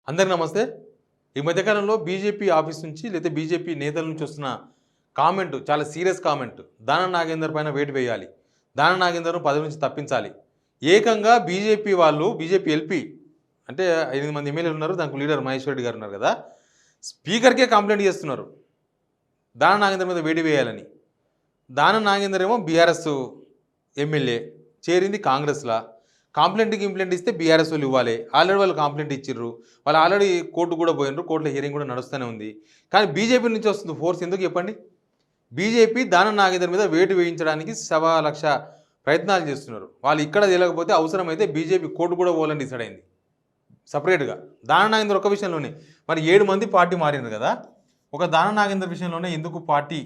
అందరికీ నమస్తే. ఈ మధ్యకాలంలో బీజేపీ ఆఫీస్ నుంచి లేదా బీజేపీ నేతల నుంచి వస్తున్న కామెంట్ చాలా సీరియస్ కామెంట్. దానం నాగేందర్ పైన వేటు వేయాలి, దానం నాగేందర్ను పదవి నుంచి తప్పించాలి. ఏకంగా బీజేపీ వాళ్ళు, బీజేపీ ఎల్పీ అంటే 8 మంది ఎమ్మెల్యేలు ఉన్నారు, దానికి లీడర్ మహేశ్వర్ రెడ్డి గారు ఉన్నారు కదా, స్పీకర్కే కంప్లైంట్ చేస్తున్నారు దానం నాగేందర్ మీద వేటు వేయాలని. దానం నాగేందర్ ఏమో బీఆర్ఎస్ ఎమ్మెల్యే, చేరింది కాంగ్రెస్లా. కంప్లైంట్ ఇస్తే బీఆర్ఎస్ వాళ్ళు ఇవ్వాలి. ఆల్రెడీ వాళ్ళు కంప్లైంట్ ఇచ్చిర్రు, వాళ్ళు ఆల్రెడీ కోర్టు కూడా పోయినరు, కోర్టులో హియరింగ్ కూడా నడుస్తూనే ఉంది. కానీ బీజేపీ నుంచి వస్తుంది ఫోర్స్ ఎందుకు చెప్పండి? బీజేపీ దానం నాగేందర్ మీద వేటు వేయించడానికి 1,00,000 ప్రయత్నాలు చేస్తున్నారు. వాళ్ళు ఇక్కడ తెలియకపోతే అవసరమైతే బీజేపీ కోర్టు కూడా పోవాలని డిసైడ్ అయింది సపరేట్గా. దానం నాగేందర్ ఒక విషయంలోనే. మరి 7 మంది పార్టీ మారినారు కదా, ఒక దానం నాగేందర్ విషయంలోనే ఎందుకు పార్టీ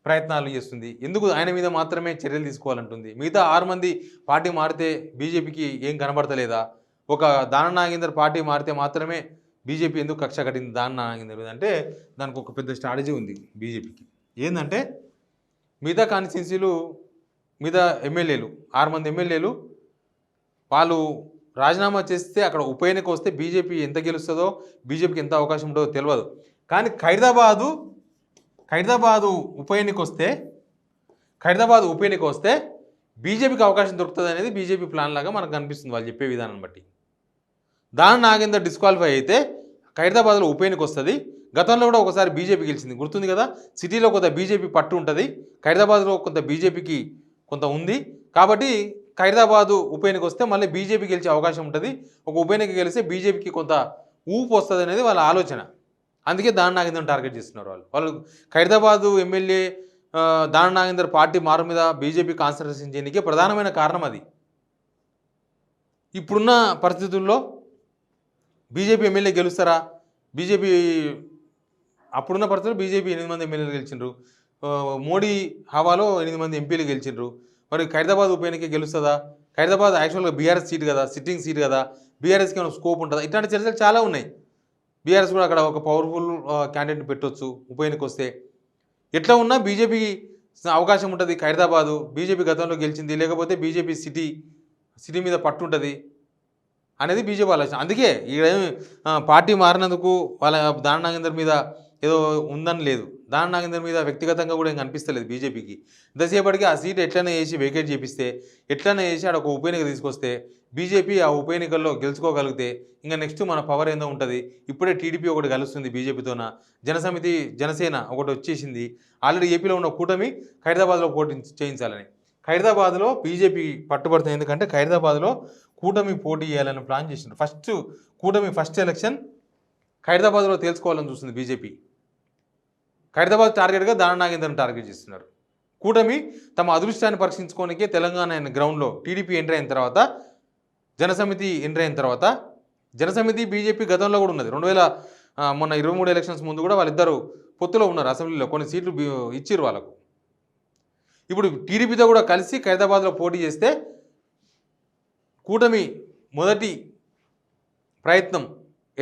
ప్రయత్నాలు చేస్తుంది? ఎందుకు ఆయన మీద మాత్రమే చర్యలు తీసుకోవాలంటుంది? మిగతా 6 మంది పార్టీ మారితే బీజేపీకి ఏం కనబడతలేదా? ఒక దానం నాగేందర్ పార్టీ మారితే మాత్రమే బీజేపీ ఎందుకు కక్ష కట్టింది దానం నాగేందర్ మీద అంటే దానికి ఒక పెద్ద స్ట్రాటజీ ఉంది బీజేపీకి. ఏంటంటే మిగతా కాన్స్టిట్యున్సీలు మీద ఎమ్మెల్యేలు 6 మంది ఎమ్మెల్యేలు వాళ్ళు రాజీనామా చేస్తే అక్కడ ఉప ఎన్నిక వస్తే బీజేపీ ఎంత గెలుస్తుందో, బీజేపీకి ఎంత అవకాశం ఉంటుందో తెలియదు. కానీ ఖైరదాబాదు ఉప ఎన్నిక వస్తే బీజేపీకి అవకాశం దొరుకుతుంది అనేది బీజేపీ ప్లాన్ లాగా మనకు కనిపిస్తుంది వాళ్ళు చెప్పే విధానం బట్టి. దానం నాగేందర్ డిస్క్వాలిఫై అయితే ఖైరదాబాద్లో ఉప ఎన్నిక వస్తుంది. గతంలో కూడా ఒకసారి బీజేపీ గెలిచింది, గుర్తుంది కదా. సిటీలో కొంత బీజేపీ పట్టు ఉంటుంది, ఖైరదాబాద్లో కొంత బీజేపీకి కొంత ఉంది. కాబట్టి ఖైరదాబాదు ఉప ఎన్నిక వస్తే మళ్ళీ బీజేపీ గెలిచే అవకాశం ఉంటుంది. ఒక ఉప ఎన్నిక గెలిస్తే బీజేపీకి కొంత ఊపు వస్తుంది అనేది వాళ్ళ ఆలోచన. అందుకే దానం నాగేందర్ టార్గెట్ చేస్తున్నారు వాళ్ళు. ఖైరదాబాదు ఎమ్మెల్యే దానం నాగేందర్ పార్టీ మారు మీద బీజేపీ కాన్సన్ట్రేషన్ చేయడానికి ప్రధానమైన కారణం అది. ఇప్పుడున్న పరిస్థితుల్లో బీజేపీ ఎమ్మెల్యే గెలుస్తారా? అప్పుడున్న పరిస్థితుల్లో బీజేపీ 8 మంది ఎమ్మెల్యేలు గెలిచిండ్రు, మోడీ హవాలో 8 మంది ఎంపీలు గెలిచిండ్రు. మరి ఖైరదాబాద్ ఉప ఎన్నిక గెలుస్తుందా? ఖైరదాబాద్ యాక్చువల్గా బీఆర్ఎస్ సీట్ కదా, సిట్టింగ్ సీట్ కదా, బీఆర్ఎస్కి ఏమైనా స్కోప్ ఉంటుందా? ఇట్లాంటి చర్చలు చాలా ఉన్నాయి. బీఆర్ఎస్ కూడా అక్కడ ఒక పవర్ఫుల్ క్యాండిడేట్ పెట్టవచ్చు ఉప ఎన్నిక వస్తే. ఎట్లా ఉన్నా బీజేపీకి అవకాశం ఉంటుంది. ఖైరదాబాదు బీజేపీ గతంలో గెలిచింది, లేకపోతే బీజేపీ సిటీ మీద పట్టు ఉంటుంది అనేది బీజేపీ ఆలోచన. అందుకే ఈడ పార్టీ మారినందుకు వాళ్ళ దానం నాగేందర్ మీద ఏదో ఉందని లేదు, దానం నాగేందర్ మీద వ్యక్తిగతంగా కూడా ఏం కనిపిస్తలేదు బీజేపీకి. ఇంతసేపటికి ఆ సీట్ ఎట్లనే వేసి వేకేట్ చేపిస్తే, ఎట్లనే వేసి ఆడ ఒక ఉప ఎన్నిక తీసుకొస్తే బీజేపీ ఆ ఉప ఎన్నికల్లో గెలుచుకోగలిగితే ఇంకా నెక్స్ట్ మన పవర్ ఏందో ఉంటుంది. ఇప్పుడే టీడీపీ ఒకటి కలుస్తుంది బీజేపీతోన, జనసమితి జనసేన ఒకటి వచ్చేసింది. ఆల్రెడీ ఏపీలో ఉన్న కూటమి ఖైరదాబాద్లో పోటీ చేయించాలని. ఖైరదాబాద్లో బీజేపీ పట్టుబడుతుంది, ఎందుకంటే ఖైరదాబాద్లో కూటమి పోటీ చేయాలని ప్లాన్ చేసిండ్రు. ఫస్ట్ ఎలక్షన్ ఖైరదాబాద్లో తేల్చుకోవాలని చూస్తుంది బీజేపీ. ఖైరదాబాద్ టార్గెట్గా దానం నాగేందర్ని టార్గెట్ చేస్తున్నారు. కూటమి తమ అదృష్టాన్ని పరీక్షించుకోనికే తెలంగాణ గ్రౌండ్లో టీడీపీ ఎంటర్ అయిన తర్వాత, జనసమితి ఎంటర్ అయిన తర్వాత, జనసమితి బీజేపీ గతంలో కూడా ఉన్నది. మొన్న 23 ఎలక్షన్స్ ముందు కూడా వాళ్ళిద్దరూ పొత్తులో ఉన్నారు. అసెంబ్లీలో కొన్ని సీట్లు ఇచ్చిర్రు వాళ్ళకు. ఇప్పుడు టీడీపీతో కూడా కలిసి ఖైరదాబాద్లో పోటీ చేస్తే కూటమి మొదటి ప్రయత్నం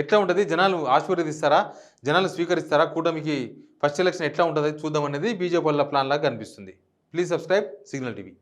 ఎట్లా ఉంటుంది, జనాలు ఆశీర్వదిస్తారా, జనాలు స్వీకరిస్తారా, కూటమికి ఫస్ట్ ఎలక్షన్ ఎట్లా ఉంటుంది చూద్దాం అనేది బీజేపీ వాళ్ళ ప్లాన్ లాగా కనిపిస్తుంది. Please subscribe signal TV.